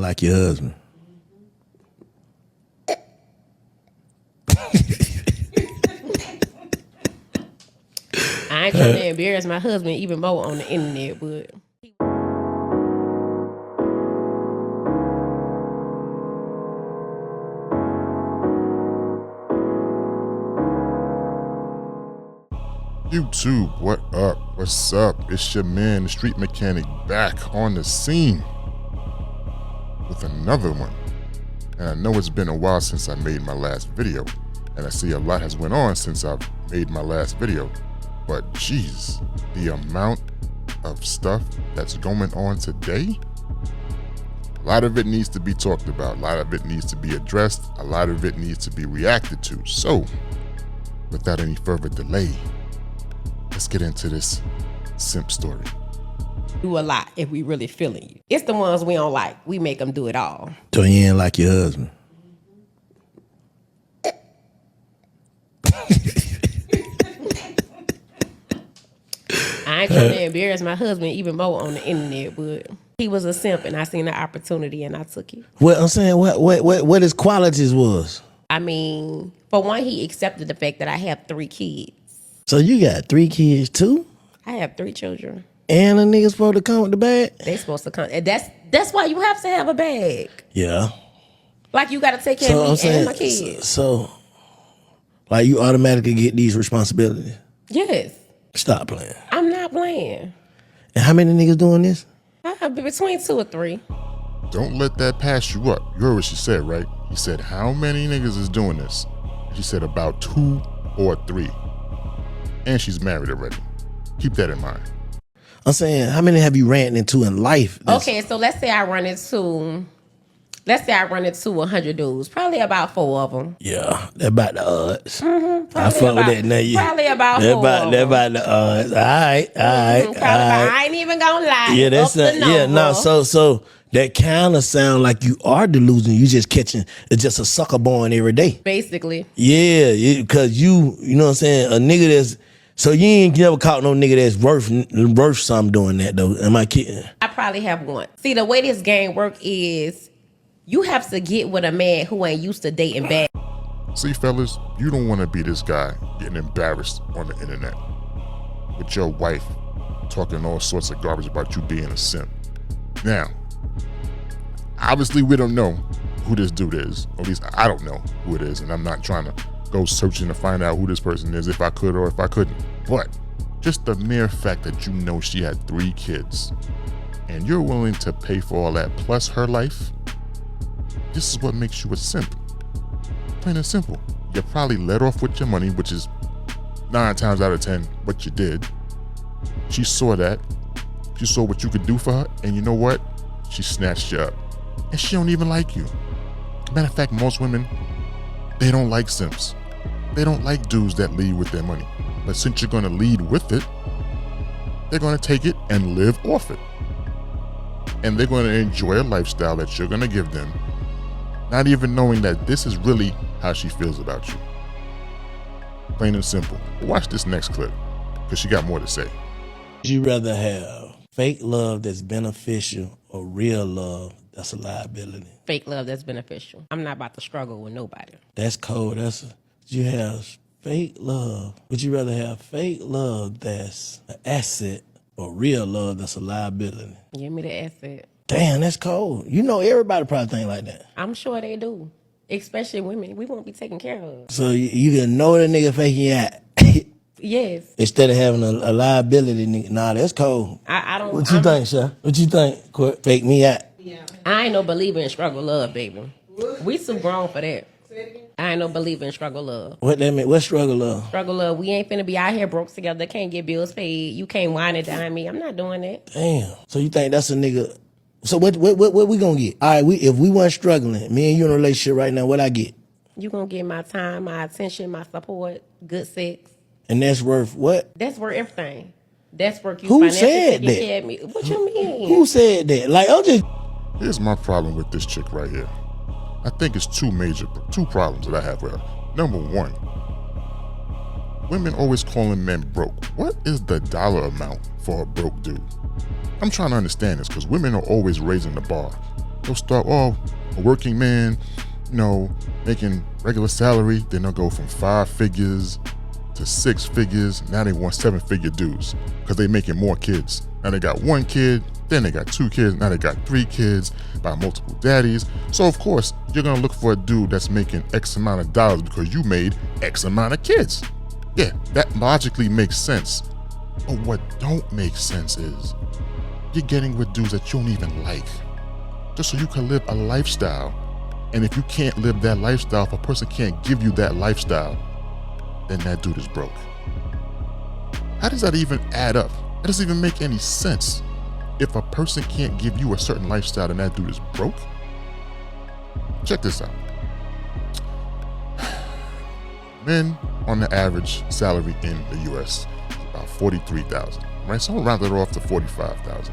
like your husband. I ain't trying to embarrass my husband even more on the internet, but YouTube, what up? What's up? It's your man, the street mechanic, back on the scene with another one. And I know it's been a while since I made my last video, and I see a lot has went on since I've made my last video. But geez, the amount of stuff that's going on today, a lot of it needs to be talked about, a lot of it needs to be addressed, a lot of it needs to be reacted to. So, without any further delay, let's get into this simp story. do a lot if we really feeling you. It's the ones we don't like. We make them do it all. So you ain't like your husband. I ain't trying to embarrass my husband even more on the internet, but he was a simp and I seen the opportunity and I took it. Well, I'm saying what his qualities was. I mean, for one, he accepted the fact that I have 3 kids. So you got 3 kids too? I have 3 children. And a nigga supposed to come with the bag? They supposed to come. And that's why you have to have a bag. Yeah. Like you got to take care of me and my kids. So, like you automatically get these responsibilities? Yes. Stop playing. I'm not playing. And how many niggas doing this? I have between 2 or 3. Don't let that pass you up. You heard what she said, right? He said, how many niggas is doing this? She said about 2 or 3. And she's married already. Keep that in mind. I'm saying, how many have you ran into in life? Okay, so let's say I run into 100 dudes. Probably about 4 of them. Yeah, they're about the odds. I fuck with that now. Yeah. Probably about 4 of they're them. about the odds. All right. I ain't even gonna lie. Yeah, that's the number. yeah. No, so that kind of sound like you are delusional. You just catching. It's just a sucker born every day. Basically. Yeah, because you know what I'm saying. A nigga that's so you ain't never caught no nigga that's worth something doing that though. Am I kidding? I probably have one. See, the way this game work is you have to get with a man who ain't used to dating bad. See, fellas, you don't want to be this guy getting embarrassed on the internet with your wife talking all sorts of garbage about you being a simp. Now, obviously we don't know who this dude is. Or at least I don't know who it is, and I'm not trying to go searching to find out who this person is if I could or if I couldn't. But just the mere fact that you know she had 3 kids and you're willing to pay for all that plus her life, this is what makes you a simp. Plain and simple. You probably let off with your money, which is 9 times out of 10 what you did. She saw that. She saw what you could do for her, and you know what? She snatched you up. And she don't even like you. Matter of fact, most women, they don't like simps. They don't like dudes that lead with their money. But since you're gonna lead with it, they're gonna take it and live off it. And they're gonna enjoy a lifestyle that you're gonna give them, not even knowing that this is really how she feels about you. Plain and simple. Watch this next clip, because she got more to say. Would you rather have fake love that's beneficial or real love that's a liability? Fake love that's beneficial. I'm not about to struggle with nobody. That's cold. You have fake love. Would you rather have fake love that's an asset or real love that's a liability? Give me the asset. Damn, that's cold. You know everybody probably think like that. I'm sure they do. Especially women. We won't be taken care of. So you can know the nigga faking you out. Yes. Instead of having a liability nigga. Nah, that's cold. I don't. What you think, Sha? What you think? Court? Fake me out. Yeah. I ain't no believer in struggle love, baby. We too grown for that. I ain't no believer in struggle love. What that mean? What struggle love? Struggle love. We ain't finna be out here broke together. Can't get bills paid. You can't whine and dine me. I'm not doing that. Damn. So you think that's a nigga? So what we gonna get? All right, if we weren't struggling, me and you in a relationship right now, what I get? You gonna get my time, my attention, my support, good sex. And that's worth what? That's worth everything. That's worth you Who financially said taking that? care of me. What you mean? Who said that? Like, I'm just... Here's my problem with this chick right here. I think it's two problems that I have with her. Number 1, women always calling men broke. What is the dollar amount for a broke dude? I'm trying to understand this because women are always raising the bar. They'll start, a working man, making regular salary. Then they'll go from 5 figures to 6 figures. Now they want 7-figure dudes because they're making more kids. Now they got 1 kid, then they got 2 kids, now they got 3 kids by multiple daddies. So of course, you're gonna look for a dude that's making X amount of dollars because you made X amount of kids. Yeah, that logically makes sense. But what don't make sense is you're getting with dudes that you don't even like, just so you can live a lifestyle. And if you can't live that lifestyle, if a person can't give you that lifestyle, then that dude is broke. How does that even add up? That doesn't even make any sense. If a person can't give you a certain lifestyle, then that dude is broke? Check this out. Men on the average salary in the US is about $43,000, right? So we'll round it off to $45,000.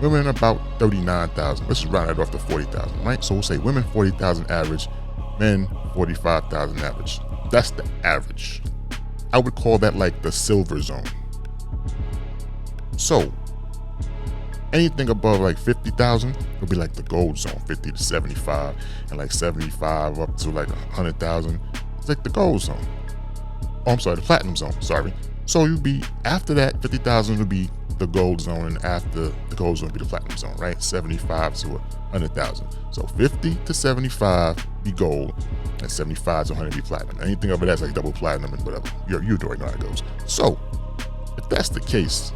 Women about $39,000. Let's just round it off to $40,000, right? So we'll say women $40,000 average, men $45,000 average. That's the average. I would call that like the silver zone. So anything above like 50,000 would be like the gold zone, 50 to 75, and like 75 up to like 100,000. It's like the gold zone. Oh, I'm sorry, the platinum zone. Sorry. So you'd be after that 50,000 would be the gold zone, and after the gold zone would be the platinum zone, right? 75 to 100,000. So 50 to 75 be gold, and 75 to 100 be platinum. Anything over that's like double platinum and whatever. You already know how it goes. So if that's the case,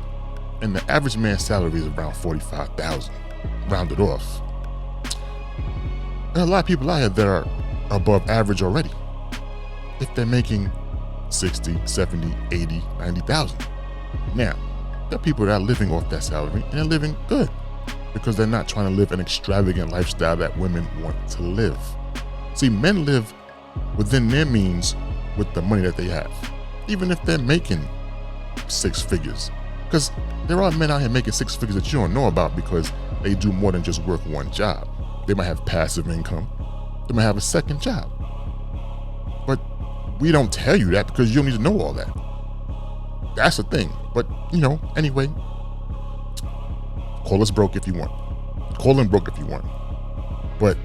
and the average man's salary is around 45,000, rounded off, there are a lot of people out here that are above average already. If they're making 60, 70, 80, 90,000. Now, there are people that are living off that salary and they're living good because they're not trying to live an extravagant lifestyle that women want to live. See, men live within their means with the money that they have, even if they're making 6 figures. Because there are men out here making 6 figures that you don't know about because they do more than just work one job. They might have passive income. They might have a second job. But we don't tell you that because you don't need to know all that. That's the thing. But, anyway, call us broke if you want. Call them broke if you want. But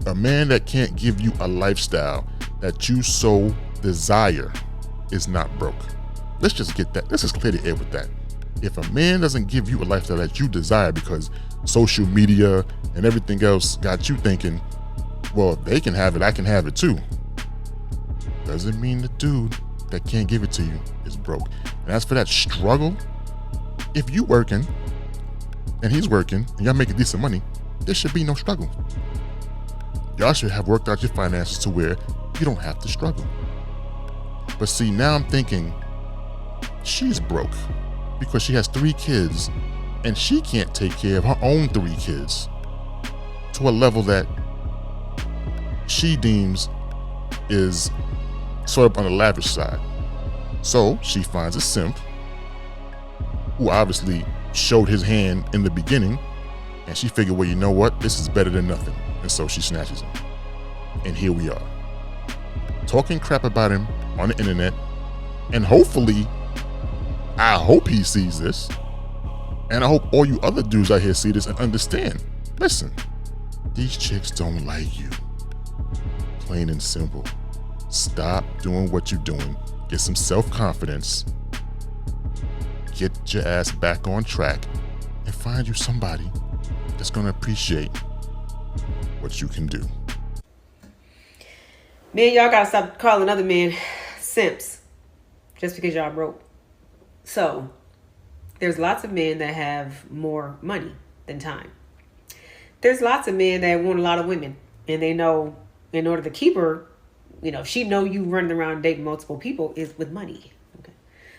a man that can't give you a lifestyle that you so desire is not broke. Let's just get that. Let's just clear the air with that. If a man doesn't give you a lifestyle that you desire because social media and everything else got you thinking, well, if they can have it, I can have it too, doesn't mean the dude that can't give it to you is broke. And as for that struggle, if you working and he's working and y'all making decent money, there should be no struggle. Y'all should have worked out your finances to where you don't have to struggle. But see, now I'm thinking she's broke because she has 3 kids and she can't take care of her own 3 kids to a level that she deems is sort of on the lavish side. So she finds a simp who obviously showed his hand in the beginning, and she figured, well, you know what? This is better than nothing. And so she snatches him. And here we are, talking crap about him on the internet. And hopefully, I hope he sees this. And I hope all you other dudes out here see this and understand. Listen, these chicks don't like you. Plain and simple. Stop doing what you're doing. Get some self-confidence. Get your ass back on track and find you somebody that's going to appreciate what you can do. Men, y'all gotta stop calling other men simps just because y'all broke. So, there's lots of men that have more money than time. There's lots of men that want a lot of women, and they know in order to keep her, if she know you running around dating multiple people is with money. Okay.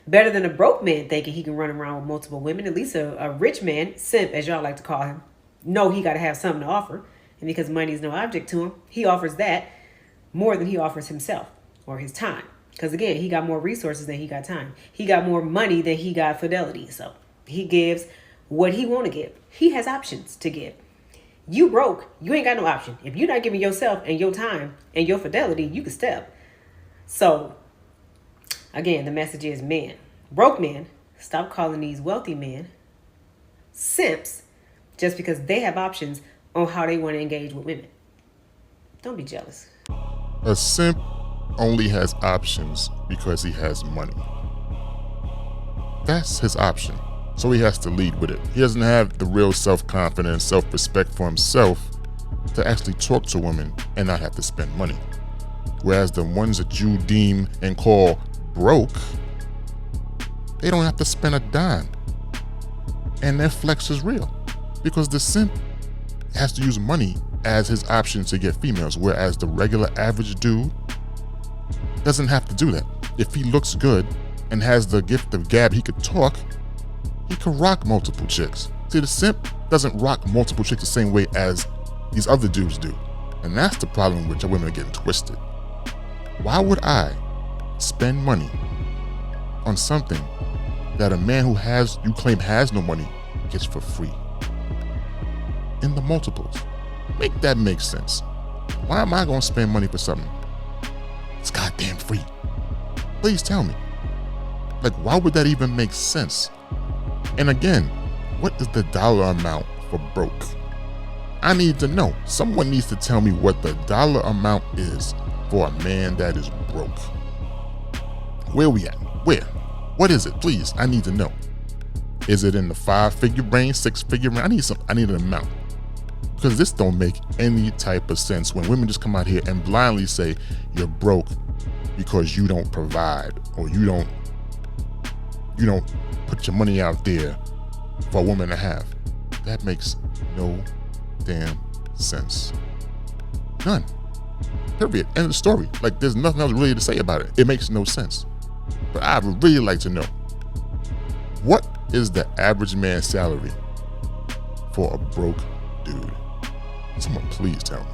Better than a broke man thinking he can run around with multiple women. At least a rich man, simp as y'all like to call him, know he got to have something to offer. And because money is no object to him, he offers that more than he offers himself or his time. Because again, he got more resources than he got time. He got more money than he got fidelity. So he gives what he want to give. He has options to give. You broke, you ain't got no option. If you're not giving yourself and your time and your fidelity, you can step. So, again, the message is men. Broke men, stop calling these wealthy men simps just because they have options on how they want to engage with women. Don't be jealous. A simp only has options because he has money. That's his option. So he has to lead with it. He doesn't have the real self-confidence, self-respect for himself to actually talk to women and not have to spend money. Whereas the ones that you deem and call broke, they don't have to spend a dime. And their flex is real. Because the simp has to use money as his option to get females, whereas the regular average dude doesn't have to do that. If he looks good and has the gift of gab, he could talk, he could rock multiple chicks. See, the simp doesn't rock multiple chicks the same way as these other dudes do. And that's the problem with women are getting twisted. Why would I spend money on something that a man who you claim has no money gets for free? In the multiples. Make that make sense. Why am I gonna spend money for something? It's goddamn free. Please tell me. Like, why would that even make sense? And again, what is the dollar amount for broke? I need to know. Someone needs to tell me what the dollar amount is for a man that is broke. Where we at? Where? What is it? Please, I need to know. Is it in the 5-figure range, 6-figure range? I need an amount. Because this don't make any type of sense when women just come out here and blindly say you're broke because you don't provide, or you don't put your money out there for a woman to have. That makes no damn sense. None. Period. End of the story. Like, there's nothing else really to say about it. It makes no sense. But I would really like to know, what is the average man's salary for a broke dude? Someone please tell me.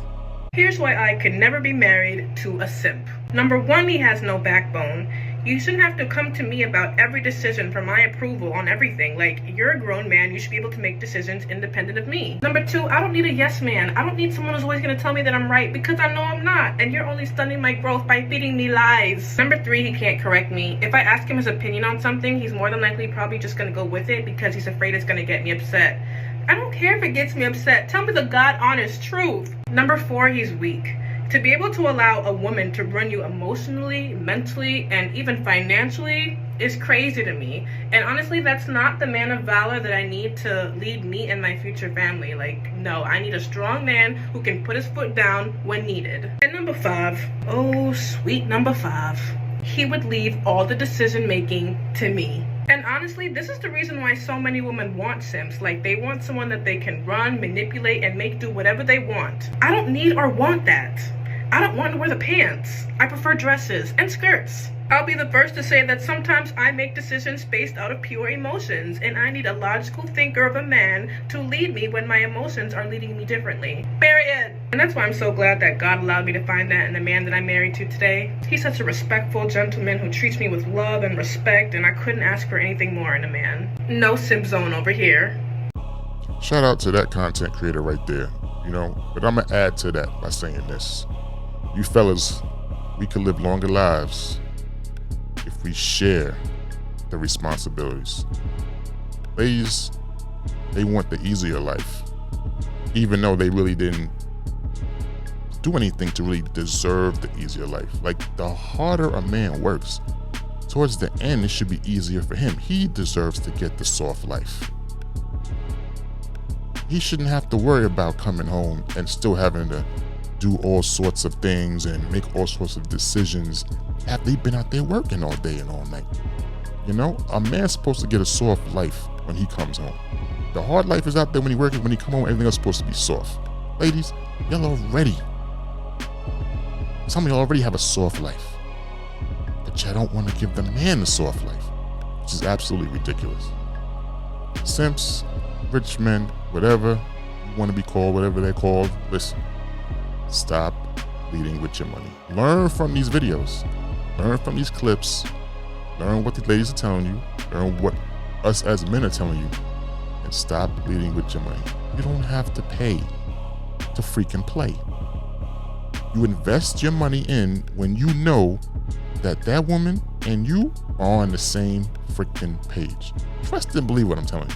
Here's why I could never be married to a simp. Number one, he has no backbone. You shouldn't have to come to me about every decision for my approval on everything. Like, you're a grown man, you should be able to make decisions independent of me. Number two, I don't need a yes man. I don't need someone who's always gonna tell me that I'm right, because I know I'm not, and you're only stunning my growth by feeding me lies. Number three, he can't correct me. If I ask him his opinion on something, he's more than likely probably just gonna go with it because he's afraid it's gonna get me upset. I don't care if it gets me upset. Tell me the God honest truth. Number four, he's weak. To be able to allow a woman to run you emotionally, mentally, and even financially is crazy to me. And honestly, that's not the man of valor that I need to lead me and my future family. Like, no, I need a strong man who can put his foot down when needed. And number five, oh, sweet number five, he would leave all the decision making to me. And honestly, this is the reason why so many women want simps. Like, they want someone that they can run, manipulate, and make do whatever they want. I don't need or want that. I don't want to wear the pants. I prefer dresses and skirts. I'll be the first to say that sometimes I make decisions based out of pure emotions, and I need a logical thinker of a man to lead me when my emotions are leading me differently. Period. And that's why I'm so glad that God allowed me to find that in the man that I'm married to today. He's such a respectful gentleman who treats me with love and respect, and I couldn't ask for anything more in a man. No simp zone over here. Shout out to that content creator right there, but I'm gonna add to that by saying this. You fellas, we could live longer lives if we share the responsibilities. Ladies, they want the easier life, even though they really didn't do anything to really deserve the easier life. Like, the harder a man works, towards the end, it should be easier for him. He deserves to get the soft life. He shouldn't have to worry about coming home and still having to do all sorts of things and make all sorts of decisions after he's been out there working all day and all night. A man's supposed to get a soft life when he comes home. The hard life is out there when he working. When he come home, everything else is supposed to be soft. Ladies, some of y'all already have a soft life, but y'all don't want to give the man a soft life, which is absolutely ridiculous. Simps, rich men, whatever you want to be called, whatever they're called, listen. Stop leading with your money. Learn from these videos. Learn from these clips. Learn what the ladies are telling you. Learn what us as men are telling you. And stop leading with your money. You don't have to pay to freaking play. You invest your money in when you know that that woman and you are on the same freaking page. Trust and believe what I'm telling you.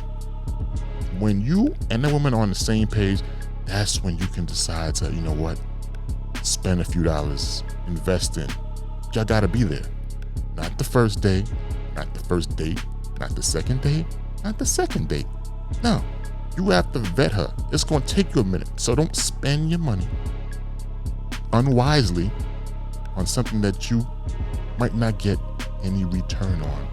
When you and that woman are on the same page, that's when you can decide to, you know what, spend a few dollars, invest in. Y'all gotta be there. Not the first day, not the first date, not the second date, not the second date. No, you have to vet her. It's gonna take you a minute. So don't spend your money unwisely on something that you might not get any return on.